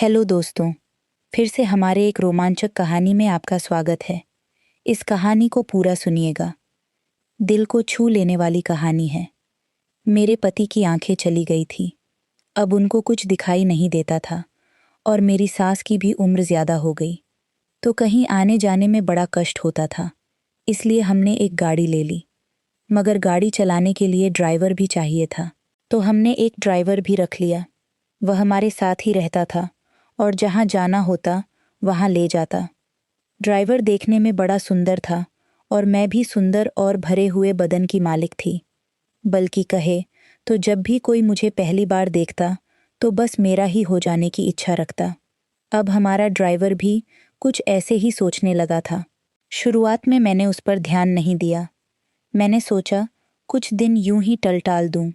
Hello दोस्तों, फिर से हमारे एक रोमांचक कहानी में आपका स्वागत है। इस कहानी को पूरा सुनिएगा। दिल को छू लेने वाली कहानी है। मेरे पति की आंखें चली गई थी। अब उनको कुछ दिखाई नहीं देता था और मेरी सास की भी उम्र ज़्यादा हो गई, तो कहीं आने जाने में बड़ा कष्ट होता था। इसलिए हमने एक गाड़ी ले ली, मगर गाड़ी चलाने के लिए ड्राइवर भी चाहिए था, तो हमने एक ड्राइवर भी रख लिया। वह हमारे साथ ही रहता था और जहाँ जाना होता वहाँ ले जाता। ड्राइवर देखने में बड़ा सुंदर था और मैं भी सुंदर और भरे हुए बदन की मालिक थी। बल्कि कहे तो जब भी कोई मुझे पहली बार देखता तो बस मेरा ही हो जाने की इच्छा रखता। अब हमारा ड्राइवर भी कुछ ऐसे ही सोचने लगा था। शुरुआत में मैंने उस पर ध्यान नहीं दिया। मैंने सोचा कुछ दिन यूं ही टलटाल दूं,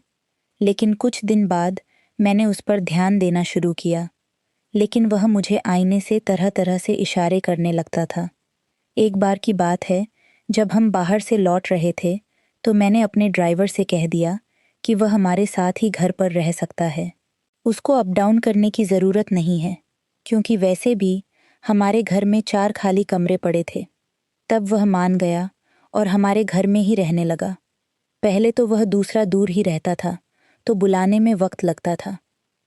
लेकिन कुछ दिन बाद मैंने उस पर ध्यान देना शुरू किया। लेकिन वह मुझे आईने से तरह तरह से इशारे करने लगता था। एक बार की बात है, जब हम बाहर से लौट रहे थे तो मैंने अपने ड्राइवर से कह दिया कि वह हमारे साथ ही घर पर रह सकता है। उसको अप डाउन करने की ज़रूरत नहीं है, क्योंकि वैसे भी हमारे घर में 4 खाली कमरे पड़े थे। तब वह मान गया और हमारे घर में ही रहने लगा। पहले तो वह दूसरा दूर ही रहता था, तो बुलाने में वक्त लगता था।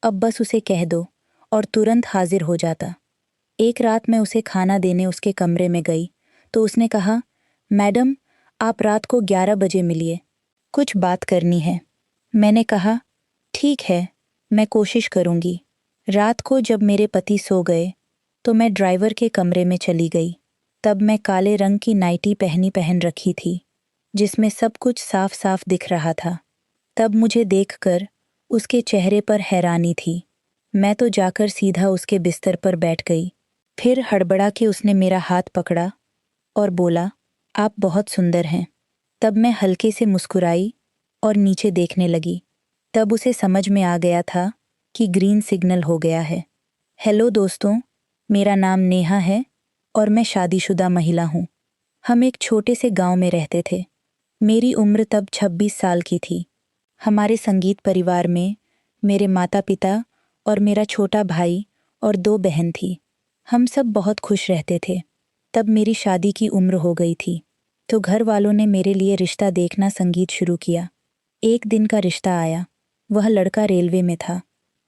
अब बस उसे कह दो और तुरंत हाजिर हो जाता। एक रात मैं उसे खाना देने उसके कमरे में गई तो उसने कहा, मैडम आप रात को 11 बजे मिलिए, कुछ बात करनी है। मैंने कहा, ठीक है, मैं कोशिश करूंगी। रात को जब मेरे पति सो गए तो मैं ड्राइवर के कमरे में चली गई। तब मैं काले रंग की नाइटी पहन रखी थी, जिसमें सब कुछ साफ साफ दिख रहा था। तब मुझे देखकर उसके चेहरे पर हैरानी थी। मैं तो जाकर सीधा उसके बिस्तर पर बैठ गई। फिर हड़बड़ा के उसने मेरा हाथ पकड़ा और बोला, आप बहुत सुंदर हैं। तब मैं हल्के से मुस्कुराई और नीचे देखने लगी। तब उसे समझ में आ गया था कि ग्रीन सिग्नल हो गया है। हेलो दोस्तों, मेरा नाम नेहा है और मैं शादीशुदा महिला हूँ। हम एक छोटे से गांव में रहते थे। मेरी उम्र तब 26 साल की थी। हमारे संगीत परिवार में मेरे माता पिता और मेरा छोटा भाई और 2 बहन थी। हम सब बहुत खुश रहते थे। तब मेरी शादी की उम्र हो गई थी, तो घर वालों ने मेरे लिए रिश्ता देखना संगीत शुरू किया। एक दिन का रिश्ता आया। वह लड़का रेलवे में था।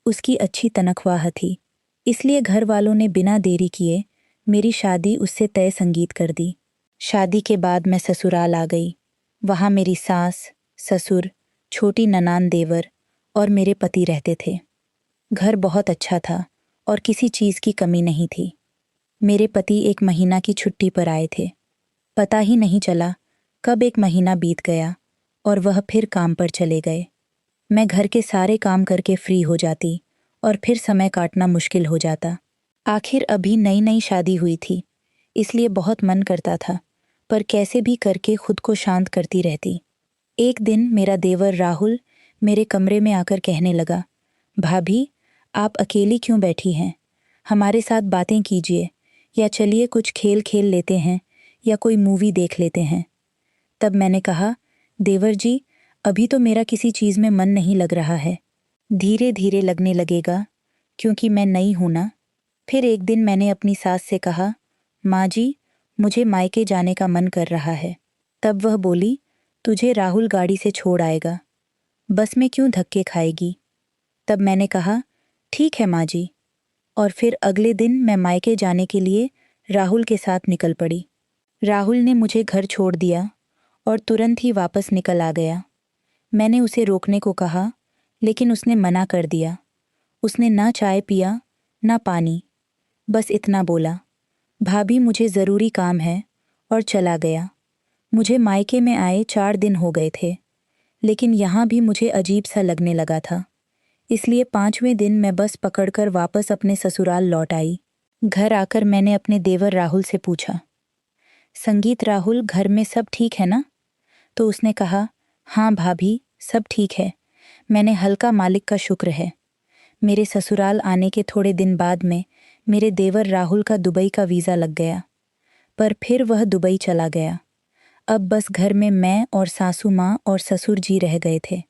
उसकी अच्छी तनख्वाह थी, इसलिए घर वालों ने बिना देरी किए मेरी शादी उससे तय संगीत कर दी। शादी के बाद मैं ससुराल आ गई। वहाँ मेरी सास, ससुर, छोटी ननान देवर और मेरे पति रहते थे। घर बहुत अच्छा था और किसी चीज़ की कमी नहीं थी। मेरे पति 1 महीना की छुट्टी पर आए थे। पता ही नहीं चला कब 1 महीना बीत गया और वह फिर काम पर चले गए। मैं घर के सारे काम करके फ्री हो जाती और फिर समय काटना मुश्किल हो जाता। आखिर अभी नई नई शादी हुई थी, इसलिए बहुत मन करता था, पर कैसे भी करके खुद को शांत करती रहती। एक दिन मेरा देवर राहुल मेरे कमरे में आकर कहने लगा, भाभी आप अकेली क्यों बैठी हैं? हमारे साथ बातें कीजिए, या चलिए कुछ खेल खेल लेते हैं या कोई मूवी देख लेते हैं। तब मैंने कहा, देवर जी अभी तो मेरा किसी चीज़ में मन नहीं लग रहा है। धीरे धीरे लगने लगेगा, क्योंकि मैं नई हूं ना। फिर एक दिन मैंने अपनी सास से कहा, माँ जी मुझे मायके जाने का मन कर रहा है। तब वह बोली, तुझे राहुल गाड़ी से छोड़ आएगा, बस में क्यों धक्के खाएगी? तब मैंने कहा, ठीक है माँ जी। और फिर अगले दिन मैं मायके जाने के लिए राहुल के साथ निकल पड़ी। राहुल ने मुझे घर छोड़ दिया और तुरंत ही वापस निकल आ गया। मैंने उसे रोकने को कहा, लेकिन उसने मना कर दिया। उसने ना चाय पिया ना पानी, बस इतना बोला, भाभी मुझे ज़रूरी काम है, और चला गया। मुझे मायके में आए 4 दिन हो गए थे, लेकिन यहाँ भी मुझे अजीब सा लगने लगा था। इसलिए 5वें दिन मैं बस पकड़कर वापस अपने ससुराल लौट आई। घर आकर मैंने अपने देवर राहुल से पूछा, संगीत राहुल घर में सब ठीक है ना? तो उसने कहा, हाँ भाभी सब ठीक है। मैंने हल्का मालिक का शुक्र है। मेरे ससुराल आने के थोड़े दिन बाद में मेरे देवर राहुल का दुबई का वीज़ा लग गया, पर फिर वह दुबई चला गया। अब बस घर में मैं और सासू माँ और ससुर जी रह गए थे।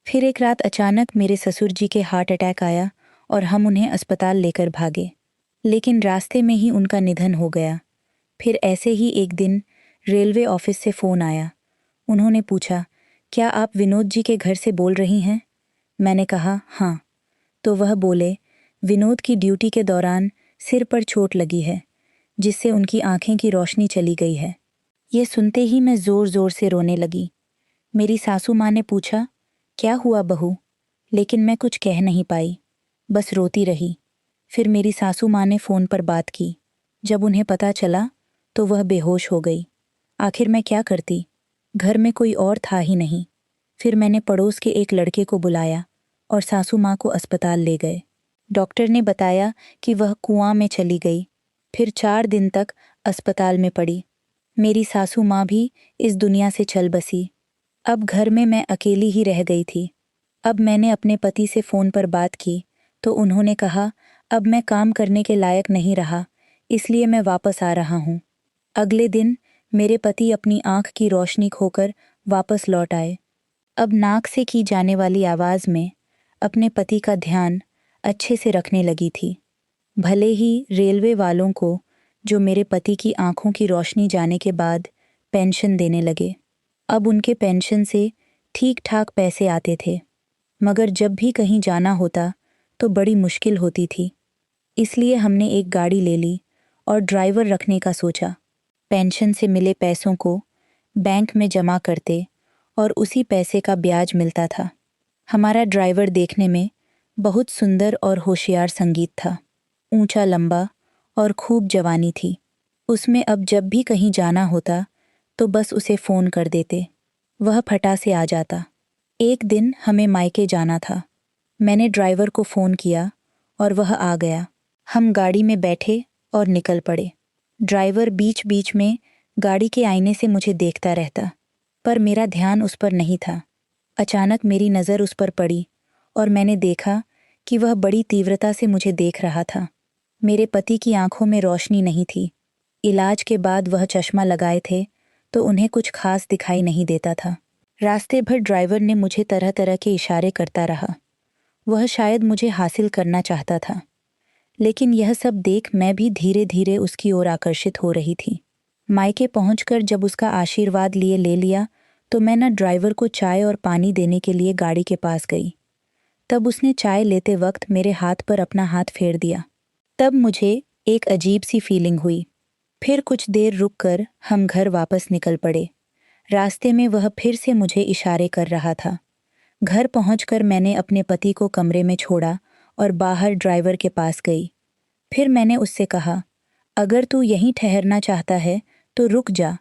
फिर एक रात अचानक मेरे ससुर जी के हार्ट अटैक आया और हम उन्हें अस्पताल लेकर भागे, लेकिन रास्ते में ही उनका निधन हो गया। फिर ऐसे ही एक दिन रेलवे ऑफिस से फ़ोन आया। उन्होंने पूछा, क्या आप विनोद जी के घर से बोल रही हैं? मैंने कहा, हाँ। तो वह बोले, विनोद की ड्यूटी के दौरान सिर पर चोट लगी है, जिससे उनकी आंखें की रोशनी चली गई है। ये सुनते ही मैं ज़ोर ज़ोर से रोने लगी। मेरी सासू माँ ने पूछा, क्या हुआ बहू? लेकिन मैं कुछ कह नहीं पाई, बस रोती रही। फिर मेरी सासू माँ ने फ़ोन पर बात की। जब उन्हें पता चला तो वह बेहोश हो गई। आखिर मैं क्या करती? घर में कोई और था ही नहीं। फिर मैंने पड़ोस के एक लड़के को बुलाया और सासू माँ को अस्पताल ले गए। डॉक्टर ने बताया कि वह कुआं में चली गई। फिर 4 दिन तक अस्पताल में पड़ी। मेरी सासू माँ भी इस दुनिया से चल बसी। अब घर में मैं अकेली ही रह गई थी। अब मैंने अपने पति से फ़ोन पर बात की तो उन्होंने कहा, अब मैं काम करने के लायक नहीं रहा, इसलिए मैं वापस आ रहा हूँ। अगले दिन मेरे पति अपनी आंख की रोशनी खोकर वापस लौट आए। अब नाक से की जाने वाली आवाज़ में अपने पति का ध्यान अच्छे से रखने लगी थी। भले ही रेलवे वालों को, जो मेरे पति की आंखों की रोशनी जाने के बाद पेंशन देने लगे, अब उनके पेंशन से ठीक ठाक पैसे आते थे, मगर जब भी कहीं जाना होता तो बड़ी मुश्किल होती थी। इसलिए हमने एक गाड़ी ले ली और ड्राइवर रखने का सोचा। पेंशन से मिले पैसों को बैंक में जमा करते और उसी पैसे का ब्याज मिलता था। हमारा ड्राइवर देखने में बहुत सुंदर और होशियार संगीत था। ऊंचा लंबा और खूब जवानी थी। उसमें अब जब भी कहीं जाना होता तो बस उसे फ़ोन कर देते, वह फटा से आ जाता। एक दिन हमें मायके जाना था। मैंने ड्राइवर को फ़ोन किया और वह आ गया। हम गाड़ी में बैठे और निकल पड़े। ड्राइवर बीच बीच में गाड़ी के आईने से मुझे देखता रहता, पर मेरा ध्यान उस पर नहीं था। अचानक मेरी नज़र उस पर पड़ी और मैंने देखा कि वह बड़ी तीव्रता से मुझे देख रहा था। मेरे पति की आंखों में रोशनी नहीं थी। इलाज के बाद वह चश्मा लगाए थे तो उन्हें कुछ खास दिखाई नहीं देता था। रास्ते भर ड्राइवर ने मुझे तरह तरह के इशारे करता रहा। वह शायद मुझे हासिल करना चाहता था, लेकिन यह सब देख मैं भी धीरे धीरे उसकी ओर आकर्षित हो रही थी। मायके पहुंचकर जब उसका आशीर्वाद लिए ले लिया तो मैं न ड्राइवर को चाय और पानी देने के लिए गाड़ी के पास गई। तब उसने चाय लेते वक्त मेरे हाथ पर अपना हाथ फेर दिया। तब मुझे एक अजीब सी फीलिंग हुई। फिर कुछ देर रुककर हम घर वापस निकल पड़े। रास्ते में वह फिर से मुझे इशारे कर रहा था। घर पहुंचकर मैंने अपने पति को कमरे में छोड़ा और बाहर ड्राइवर के पास गई। फिर मैंने उससे कहा, अगर तू यहीं ठहरना चाहता है तो रुक जा,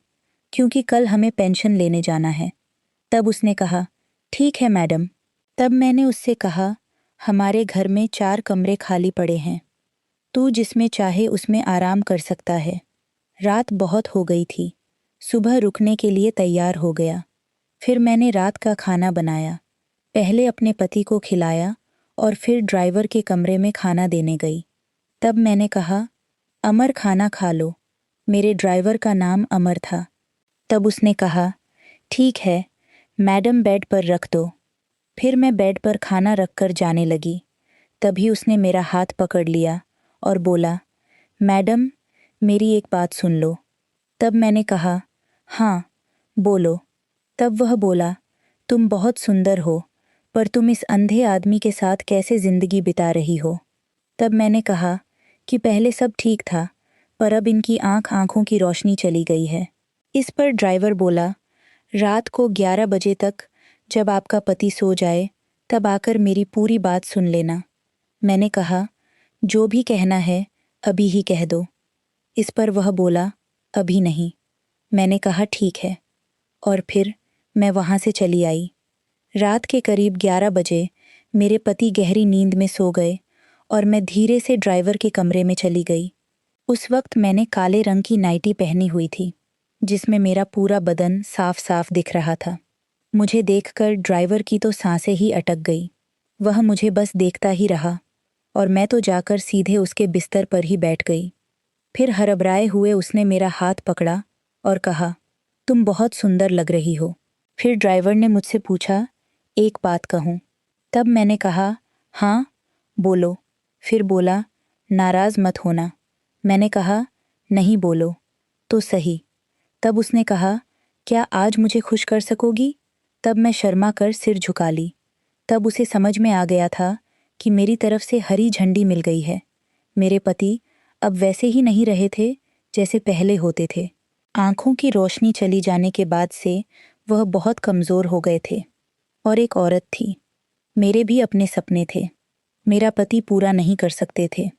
क्योंकि कल हमें पेंशन लेने जाना है। तब उसने कहा, ठीक है मैडम। तब मैंने उससे कहा, हमारे घर में 4 कमरे खाली पड़े हैं, तू जिसमें चाहे उसमें आराम कर सकता है। रात बहुत हो गई थी। सुबह रुकने के लिए तैयार हो गया। फिर मैंने रात का खाना बनाया। पहले अपने पति को खिलाया और फिर ड्राइवर के कमरे में खाना देने गई। तब मैंने कहा, अमर खाना खा लो। मेरे ड्राइवर का नाम अमर था। तब उसने कहा, ठीक है मैडम, बेड पर रख दो। फिर मैं बेड पर खाना रखकर जाने लगी। तभी उसने मेरा हाथ पकड़ लिया और बोला, मैडम मेरी एक बात सुन लो। तब मैंने कहा, हाँ बोलो। तब वह बोला, तुम बहुत सुंदर हो, पर तुम इस अंधे आदमी के साथ कैसे जिंदगी बिता रही हो? तब मैंने कहा कि पहले सब ठीक था, पर अब इनकी आंखों की रोशनी चली गई है। इस पर ड्राइवर बोला, रात को 11 बजे तक जब आपका पति सो जाए तब आकर मेरी पूरी बात सुन लेना। मैंने कहा, जो भी कहना है अभी ही कह दो। इस पर वह बोला, अभी नहीं। मैंने कहा, ठीक है। और फिर मैं वहाँ से चली आई। रात के करीब 11 बजे मेरे पति गहरी नींद में सो गए और मैं धीरे से ड्राइवर के कमरे में चली गई। उस वक्त मैंने काले रंग की नाइटी पहनी हुई थी, जिसमें मेरा पूरा बदन साफ साफ दिख रहा था। मुझे देखकर ड्राइवर की तो सांसें ही अटक गई। वह मुझे बस देखता ही रहा और मैं तो जाकर सीधे उसके बिस्तर पर ही बैठ गई। फिर हरबराए हुए उसने मेरा हाथ पकड़ा और कहा, तुम बहुत सुंदर लग रही हो। फिर ड्राइवर ने मुझसे पूछा, एक बात कहूँ? तब मैंने कहा, हाँ बोलो। फिर बोला, नाराज मत होना। मैंने कहा, नहीं बोलो तो सही। तब उसने कहा, क्या आज मुझे खुश कर सकोगी? तब मैं शर्मा कर सिर झुका ली। तब उसे समझ में आ गया था कि मेरी तरफ से हरी झंडी मिल गई है। मेरे पति अब वैसे ही नहीं रहे थे जैसे पहले होते थे। आंखों की रोशनी चली जाने के बाद से वह बहुत कमज़ोर हो गए थे। और एक औरत थी। मेरे भी अपने सपने थे। मेरा पति पूरा नहीं कर सकते थे।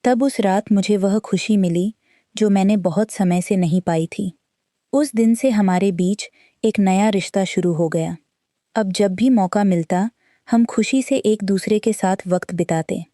तब उस रात मुझे वह खुशी मिली जो मैंने बहुत समय से नहीं पाई थी। उस दिन से हमारे बीच एक नया रिश्ता शुरू हो गया। अब जब भी मौका मिलता, हम खुशी से एक दूसरे के साथ वक्त बिताते।